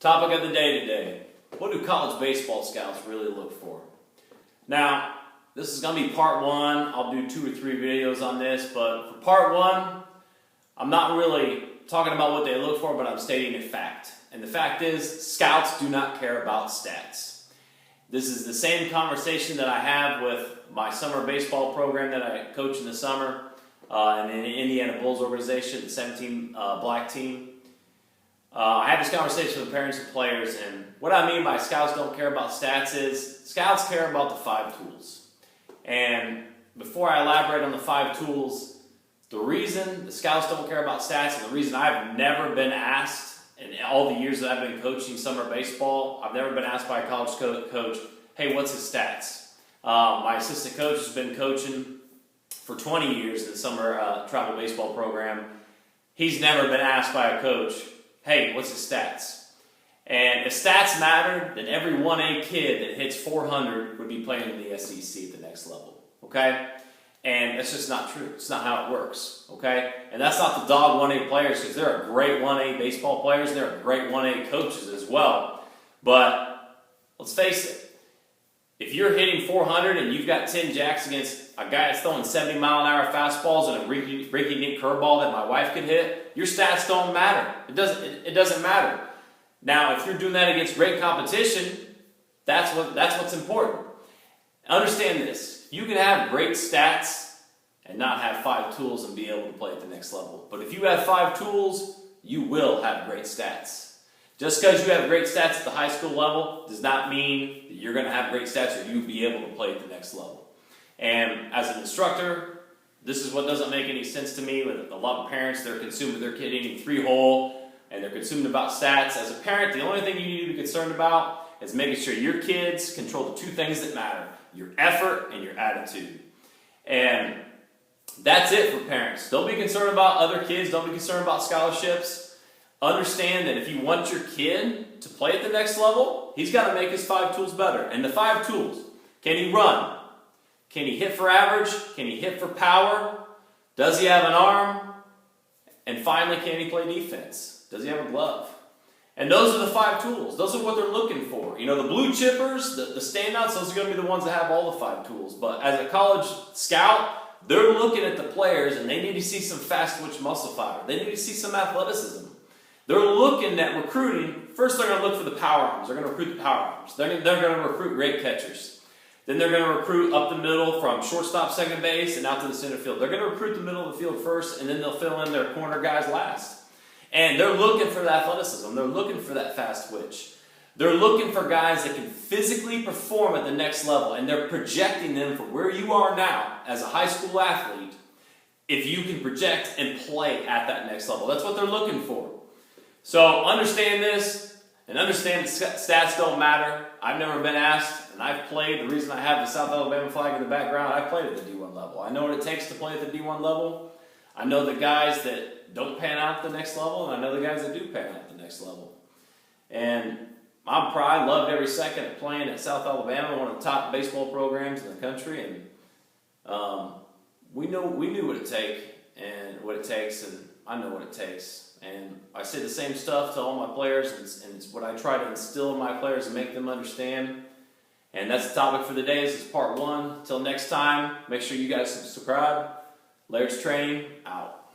Topic of the day today. What do college baseball scouts really look for? Now, this is going to be part one. I'll do 2 or 3 videos on this, but for part one, I'm not really talking about what they look for, but I'm stating a fact. And the fact is, scouts do not care about stats. This is the same conversation that I have with my summer baseball program that I coach in the summer in the Indiana Bulls organization, the 17 black team. I have this conversation with parents and players, and what I mean by scouts don't care about stats is scouts care about the 5 tools. And before I elaborate on the 5 tools, the reason the scouts don't care about stats and the reason I've never been asked in all the years that I've been coaching summer baseball, I've never been asked by a college coach, hey, what's his stats? My assistant coach has been coaching for 20 years in the summer travel baseball program. He's never been asked by a coach, hey, what's his stats? And if stats mattered, then every 1A kid that hits 400 would be playing in the SEC at the next level, okay? And that's just not true. It's not how it works, okay? And that's not the dog 1A players, because there are great 1A baseball players, and there are great 1A coaches as well. But let's face it, if you're hitting 400 and you've got 10 jacks against a guy that's throwing 70-mile-an-hour fastballs and a rinky-dink curveball that my wife could hit, your stats don't matter. It doesn't matter. Now, if you're doing that against great competition, that's what's important. Understand this. You can have great stats and not have 5 tools and be able to play at the next level. But if you have 5 tools, you will have great stats. Just because you have great stats at the high school level does not mean that you're going to have great stats or you'll be able to play at the next level. And as an instructor, this is what doesn't make any sense to me. With a lot of parents, they're consuming their kid eating 3-hole, and they're consumed about stats. As a parent, the only thing you need to be concerned about is making sure your kids control the 2 things that matter: your effort and your attitude. And that's it for parents. Don't be concerned about other kids. Don't be concerned about scholarships. Understand that if you want your kid to play at the next level, he's got to make his 5 tools better. And the 5 tools: can he run? Can he hit for average? Can he hit for power? Does he have an arm? And finally, can he play defense? Does he have a glove? And those are the 5 tools. Those are what they're looking for. You know, the blue chippers, the standouts, those are going to be the ones that have all the 5 tools. But as a college scout, they're looking at the players and they need to see some fast twitch muscle fiber. They need to see some athleticism. They're looking at recruiting. First, they're going to look for the power arms. They're going to recruit the power arms. They're going to recruit great catchers. Then they're going to recruit up the middle from shortstop, second base, and out to the center field. They're going to recruit the middle of the field first, and then they'll fill in their corner guys last. And they're looking for the athleticism. They're looking for that fast twitch. They're looking for guys that can physically perform at the next level, and they're projecting them for where you are now as a high school athlete if you can project and play at that next level. That's what they're looking for. So understand this, and understand that stats don't matter. I've never been asked, and I've played. The reason I have the South Alabama flag in the background, I played at the D1 level. I know what it takes to play at the D1 level. I know the guys that don't pan out at the next level, and I know the guys that do pan out at the next level. And I'm proud, loved every second of playing at South Alabama, one of the top baseball programs in the country, and we knew what it takes, and I know what it takes. And I say the same stuff to all my players, and it's what I try to instill in my players and make them understand. And that's the topic for the day. This is part one. Until next time, make sure you guys subscribe. Laird's Training, out.